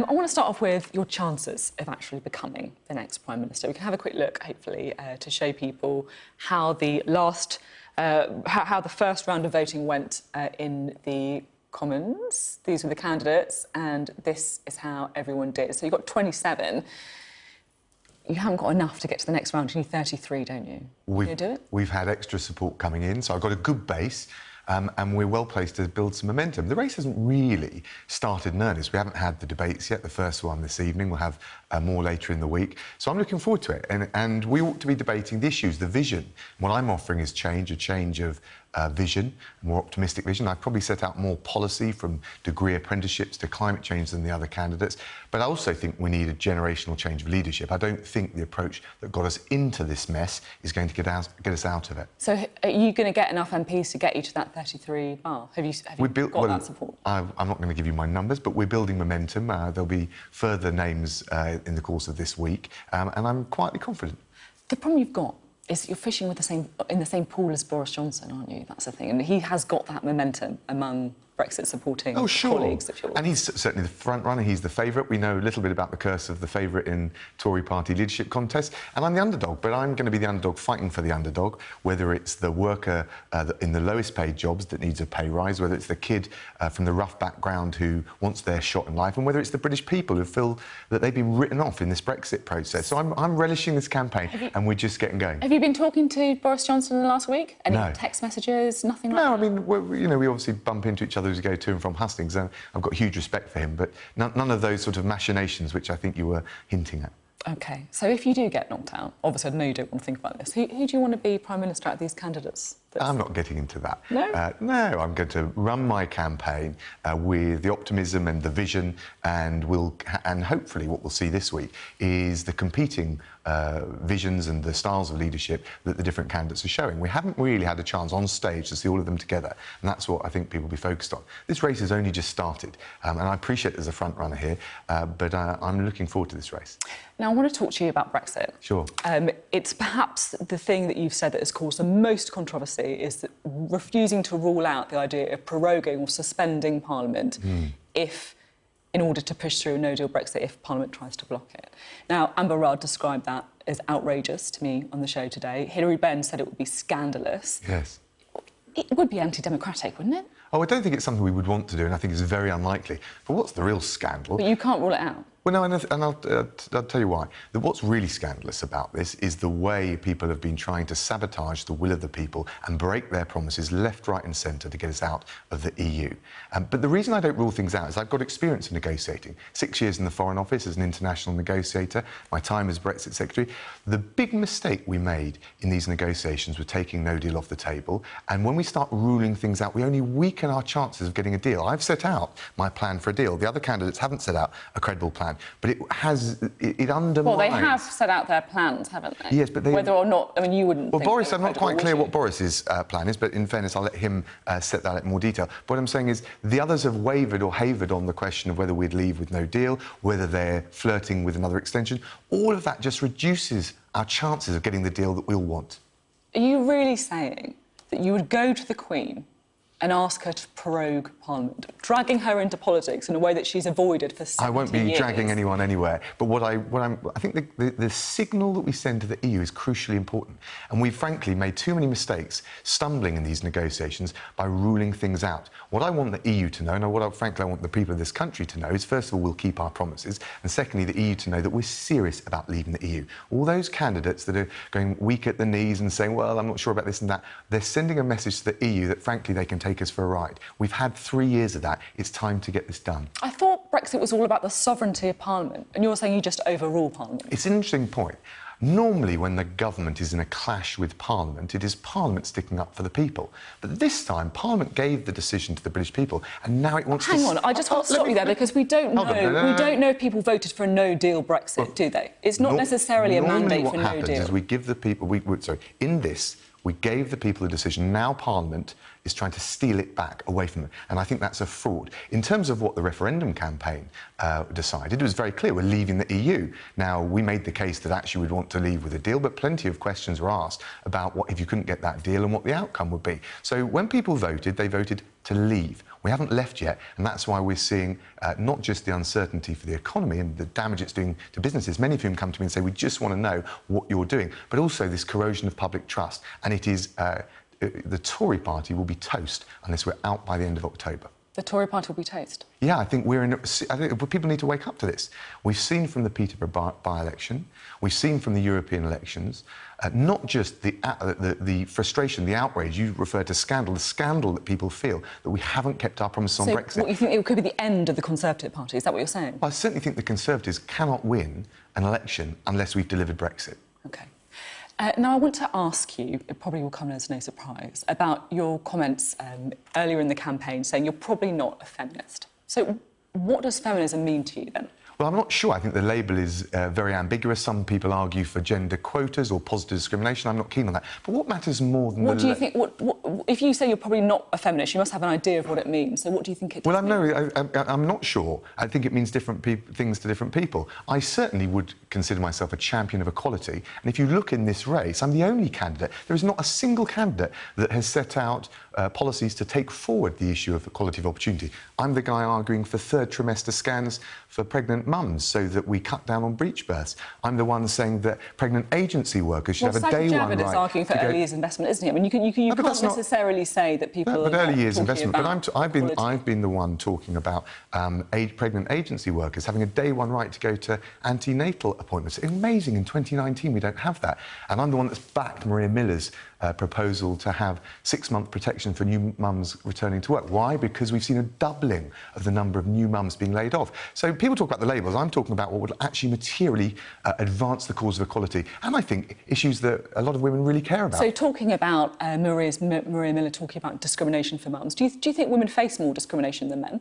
I want to start off with your chances of actually becoming the next Prime Minister. We can have a quick look, hopefully, to show people how the first round of voting went in the Commons. These were the candidates, and this is how everyone did. So you've got 27. You haven't got enough to get to the next round. You need 33, don't you? Can you do it? We've had extra support coming in, so I've got a good base. And we're well placed to build some momentum. The race hasn't really started in earnest. We haven't had the debates yet. The first one this evening. We'll have more later in the week. So I'm looking forward to it. And we ought to be debating the issues, the vision. What I'm offering is change, a change of vision, a more optimistic vision. I've probably set out more policy, from degree apprenticeships to climate change, than the other candidates. But I also think we need a generational change of leadership. I don't think the approach that got us into this mess is going to get us out of it. So are you going to get enough MPs to get you to that 33 bar? Have you got that support? I'm not going to give you my numbers, but we're building momentum. There'll be further names in the course of this week, and I'm quietly confident. The problem you've got is you're fishing with in the same pool as Boris Johnson, aren't you? That's the thing. And he has got that momentum among Brexit-supporting colleagues of yours. And he's certainly the front-runner. He's the favourite. We know a little bit about the curse of the favourite in Tory party leadership contests. And I'm the underdog, but I'm going to be the underdog fighting for the underdog, whether it's the worker in the lowest-paid jobs that needs a pay rise, whether it's the kid from the rough background who wants their shot in life, and whether it's the British people who feel that they've been written off in this Brexit process. So I'm relishing this campaign, and we're just getting going. Have you been talking to Boris Johnson in the last week? Any text messages, nothing like that? No, I mean, we obviously bump into each other as we go to and from hustings. I've got huge respect for him, but none of those sort of machinations which I think you were hinting at. OK, so if you do get knocked out, obviously I know you don't want to think about this, who do you want to be Prime Minister out of these candidates? I'm not getting into that. No? No, I'm going to run my campaign with the optimism and the vision, and hopefully what we'll see this week is the competing visions and the styles of leadership that the different candidates are showing. We haven't really had a chance on stage to see all of them together, and that's what I think people will be focused on. This race has only just started, and I appreciate there's a front runner here, but I'm looking forward to this race. Now, I want to talk to you about Brexit. Sure. It's perhaps the thing that you've said that has caused the most controversy is that refusing to rule out the idea of proroguing or suspending Parliament in order to push through a no-deal Brexit if Parliament tries to block it. Now, Amber Rudd described that as outrageous to me on the show today. Hilary Benn said it would be scandalous. Yes. It would be anti-democratic, wouldn't it? Oh, I don't think it's something we would want to do, and I think it's very unlikely. But what's the real scandal? But you can't rule it out. Well, no, and I'll tell you why. What's really scandalous about this is the way people have been trying to sabotage the will of the people and break their promises left, right and centre to get us out of the EU. But the reason I don't rule things out is I've got experience in negotiating. 6 years in the Foreign Office as an international negotiator, my time as Brexit Secretary. The big mistake we made in these negotiations was taking no deal off the table, and when we start ruling things out, we only weaken our chances of getting a deal. I've set out my plan for a deal. The other candidates haven't set out a credible plan. But it undermines... Well, they have set out their plans, haven't they? Yes, but they... Whether or not... I mean, you wouldn't Well, think Boris, I'm not quite clear what you? Boris's plan is, but in fairness, I'll let him set that out in more detail. But what I'm saying is the others have wavered or havered on the question of whether we'd leave with no deal, whether they're flirting with another extension. All of that just reduces our chances of getting the deal that we'll want. Are you really saying that you would go to the Queen and ask her to prorogue Parliament, dragging her into politics in a way that she's avoided for 70 years? I won't be dragging anyone anywhere, but I think the signal that we send to the EU is crucially important, and we've frankly made too many mistakes stumbling in these negotiations by ruling things out. What I want the EU to know, and frankly I want the people of this country to know, is first of all we'll keep our promises, and secondly the EU to know that we're serious about leaving the EU. All those candidates that are going weak at the knees and saying, well, I'm not sure about this and that, they're sending a message to the EU that frankly they can take us for a ride. We've had 3 years of that. It's time to get this done. I thought Brexit was all about the sovereignty of Parliament, and you're saying you just overrule Parliament. It's an interesting point. Normally, when the government is in a clash with Parliament, it is Parliament sticking up for the people. But this time, Parliament gave the decision to the British people, and now it wants to... Hang on, I just want to stop you there, because we don't know. We don't know if people voted for a no-deal Brexit, do they? It's not necessarily a mandate for no deal. What happens is we give the people... in this, we gave the people a decision. Now Parliament is trying to steal it back away from them. And I think that's a fraud. In terms of what the referendum campaign decided, it was very clear, we're leaving the EU. Now, we made the case that actually we'd want to leave with a deal, but plenty of questions were asked about what if you couldn't get that deal and what the outcome would be. So when people voted, they voted to leave. We haven't left yet, and that's why we're seeing not just the uncertainty for the economy and the damage it's doing to businesses, many of whom come to me and say, we just want to know what you're doing, but also this corrosion of public trust. And it is, the Tory party will be toast unless we're out by the end of October. The Tory party will be toast? Yeah, I think people need to wake up to this. We've seen from the Peterborough by-election, we've seen from the European elections, not just the frustration, the outrage, you refer to scandal, the scandal that people feel that we haven't kept our promises on Brexit. What, you think it could be the end of the Conservative Party? Is that what you're saying? I certainly think the Conservatives cannot win an election unless we've delivered Brexit. OK. Now, I want to ask you, it probably will come as no surprise, about your comments earlier in the campaign saying you're probably not a feminist. So what does feminism mean to you, then? Well, I'm not sure. I think the label is very ambiguous. Some people argue for gender quotas or positive discrimination. I'm not keen on that. But what matters more than what do you think? What, if you say you're probably not a feminist, you must have an idea of what it means. So what do you think it does mean? I'm not sure. I think it means different things to different people. I certainly would consider myself a champion of equality. And if you look in this race, I'm the only candidate. There is not a single candidate that has set out policies to take forward the issue of equality of opportunity. I'm the guy arguing for third trimester scans for pregnant mums so that we cut down on breech births. I'm the one saying that pregnant agency workers should have a day one right. Is arguing for early years investment, isn't he? I mean, you can't necessarily say that people. But early years investment. But I've been the one talking about pregnant agency workers having a day one right to go to antenatal appointments. It's amazing. In 2019 we don't have that, and I'm the one that's backed Maria Miller's proposal to have 6-month protection for new mums returning to work. Why? Because we've seen a doubling of the number of new mums being laid off. So people talk about the labels. I'm talking about what would actually materially advance the cause of equality, and I think issues that a lot of women really care about. So talking about Maria Miller talking about discrimination for mums, do you think women face more discrimination than men?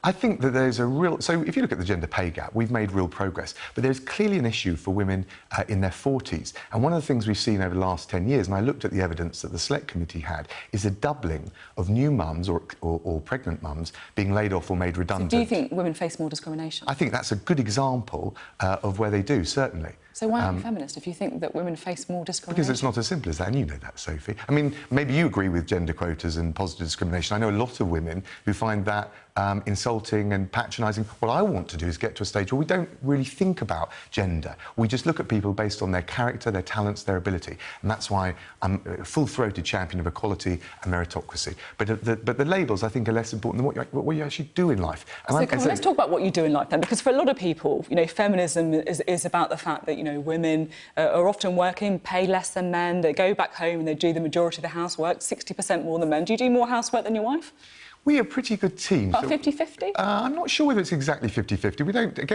I think that there's a real... So if you look at the gender pay gap, we've made real progress, but there's clearly an issue for women in their 40s. And one of the things we've seen over the last 10 years, and I looked at the evidence that the Select Committee had, is a doubling of new mums or pregnant mums being laid off or made redundant. So do you think women face more discrimination? I think that's a good example of where they do, certainly. So why aren't you feminist if you think that women face more discrimination? Because it's not as simple as that, and you know that, Sophie. I mean, maybe you agree with gender quotas and positive discrimination. I know a lot of women who find that insulting and patronising. What I want to do is get to a stage where we don't really think about gender. We just look at people based on their character, their talents, their ability. And that's why I'm a full-throated champion of equality and meritocracy. But the labels, I think, are less important than what you actually do in life. And so let's talk about what you do in life, then, because for a lot of people, you know, feminism is about the fact that, you know, women are often working, pay less than men, they go back home and they do the majority of the housework, 60% more than men. Do you do more housework than your wife? We're a pretty good team. About 50-50? I'm not sure whether it's exactly 50-50.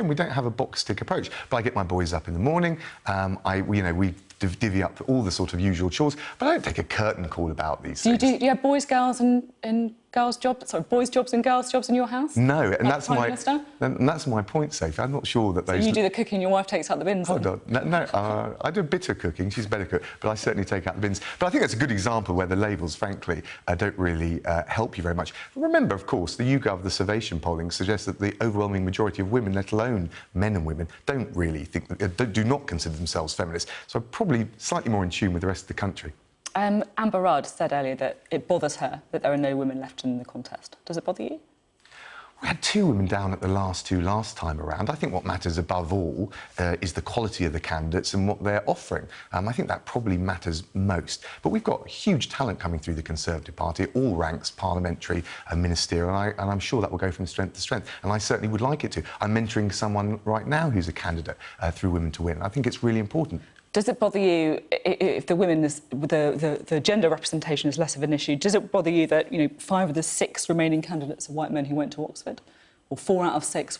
We don't have a box-tick approach. But I get my boys up in the morning. We divvy up all the sort of usual chores. But I don't take a curtain call about these things. Do you have boys, girls and girls' jobs? Sorry, boys' jobs and girls' jobs in your house? No, and that's my point, Sophie. I'm not sure that those... So you do the cooking, your wife takes out the bins? Hold on. No, I do a bit of cooking. She's a better cook, but I certainly take out the bins. But I think that's a good example where the labels, frankly, don't really help you very much. Remember, of course, the YouGov, the Survation polling suggests that the overwhelming majority of women, let alone men and women, don't really think, do not consider themselves feminists. So I'm probably slightly more in tune with the rest of the country. Amber Rudd said earlier that it bothers her that there are no women left in the contest. Does it bother you? We had 2 women down at the last time around. I think what matters above all is the quality of the candidates and what they're offering. I think that probably matters most. But we've got huge talent coming through the Conservative Party, all ranks, parliamentary and ministerial, and I'm sure that will go from strength to strength. And I certainly would like it to. I'm mentoring someone right now who's a candidate through Women to Win. I think it's really important. Does it bother you if the gender representation is less of an issue? Does it bother you that 5 of the 6 remaining candidates are white men who went to Oxford, or 4 out of 6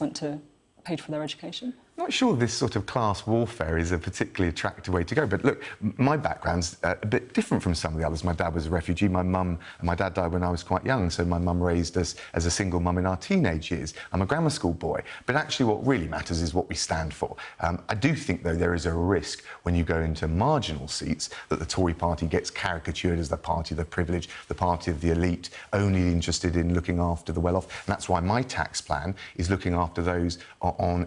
paid for their education? not sure this sort of class warfare is a particularly attractive way to go. But look, my background's a bit different from some of the others. My dad was a refugee. My mum and my dad died when I was quite young, so my mum raised us as a single mum in our teenage years. I'm a grammar school boy. But actually what really matters is what we stand for. I do think, though, there is a risk when you go into marginal seats that the Tory party gets caricatured as the party of the privileged, the party of the elite, only interested in looking after the well-off. And that's why my tax plan is looking after those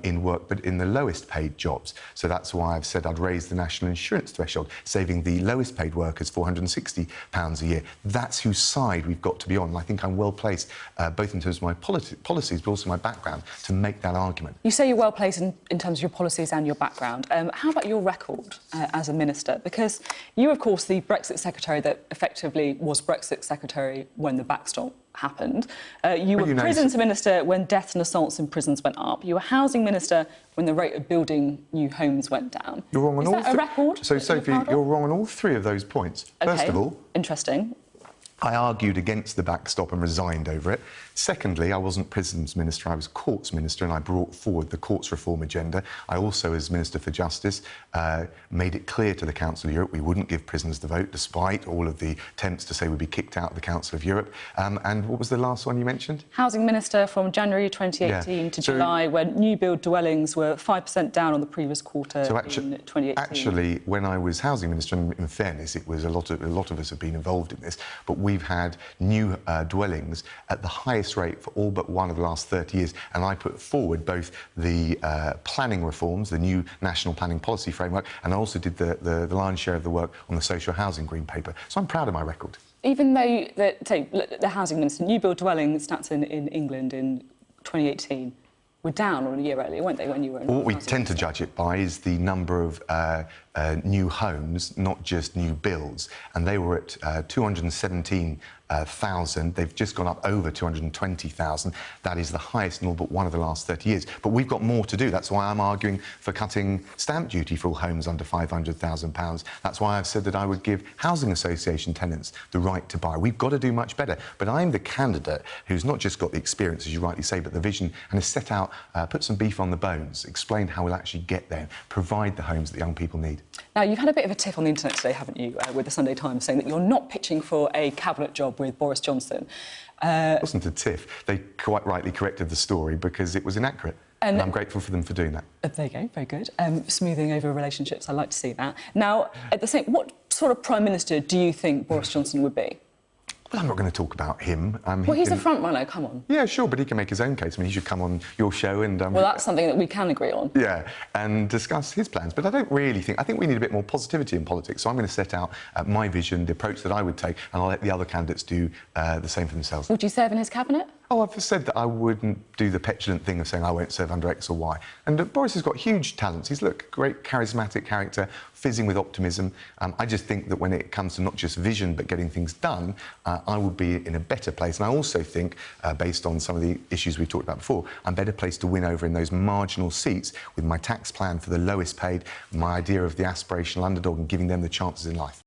in work, but in the lowest paid jobs. So that's why I've said I'd raise the national insurance threshold, saving the lowest paid workers £460 a year. That's whose side we've got to be on. And I think I'm well placed, both in terms of my policies, but also my background, to make that argument. You say you're well placed in terms of your policies and your background. How about your record as a minister? Because you, of course, the Brexit secretary that effectively was Brexit secretary when the backstop happened. You were prisons minister when deaths and assaults in prisons went up. You were housing minister when the rate of building new homes went down. You're wrong on all. Is that a record? So, Sophie, you're wrong on all three of those points. Okay. First of all, interesting. I argued against the backstop and resigned over it. Secondly, I wasn't prisons minister, I was courts minister, and I brought forward the courts reform agenda. I also, as Minister for Justice, made it clear to the Council of Europe we wouldn't give prisoners the vote, despite all of the attempts to say we'd be kicked out of the Council of Europe. And what was the last one you mentioned? Housing minister from January 2018 to July, when new build dwellings were 5% down on the previous quarter in 2018. Actually, when I was housing minister, and in fairness, it was a lot of us have been involved in this, but we've had new dwellings at the highest rate for all but one of the last 30 years. And I put forward both the planning reforms, the new National Planning Policy Framework, and I also did the lion's share of the work on the social housing green paper. So I'm proud of my record. Even though the housing minister, new build dwelling stats in England in 2018 were down on a year earlier, weren't they, when you were in... What we tend to judge it by is the number of new homes, not just new builds, and they were at 217,000. They've just gone up over 220,000. That is the highest in all but one of the last 30 years. But we've got more to do. That's why I'm arguing for cutting stamp duty for all homes under £500,000. That's why I've said that I would give housing association tenants the right to buy. We've got to do much better. But I'm the candidate who's not just got the experience, as you rightly say, but the vision, and has set out, put some beef on the bones, explained how we'll actually get there, provide the homes that young people need. Now, you've had a bit of a tiff on the internet today, haven't you, with the Sunday Times saying that you're not pitching for a cabinet job with Boris Johnson. It wasn't a tiff. They quite rightly corrected the story because it was inaccurate. And I'm grateful for them for doing that. There you go, very good. Smoothing over relationships, I like to see that. Now, at the same, what sort of Prime Minister do you think Boris Johnson would be? Well, I'm not going to talk about him. Well, he's a front runner, come on. Yeah, sure, but he can make his own case. I mean, he should come on your show and... well, that's something that we can agree on. Yeah, and discuss his plans. But I don't really think... I think we need a bit more positivity in politics, so I'm going to set out my vision, the approach that I would take, and I'll let the other candidates do the same for themselves. Would you serve in his cabinet? Oh, I've said that I wouldn't do the petulant thing of saying I won't serve under X or Y. And Boris has got huge talents. He's, look, a great charismatic character, fizzing with optimism. I just think that when it comes to not just vision but getting things done, I would be in a better place. And I also think, based on some of the issues we've talked about before, I'm better placed to win over in those marginal seats with my tax plan for the lowest paid, my idea of the aspirational underdog and giving them the chances in life.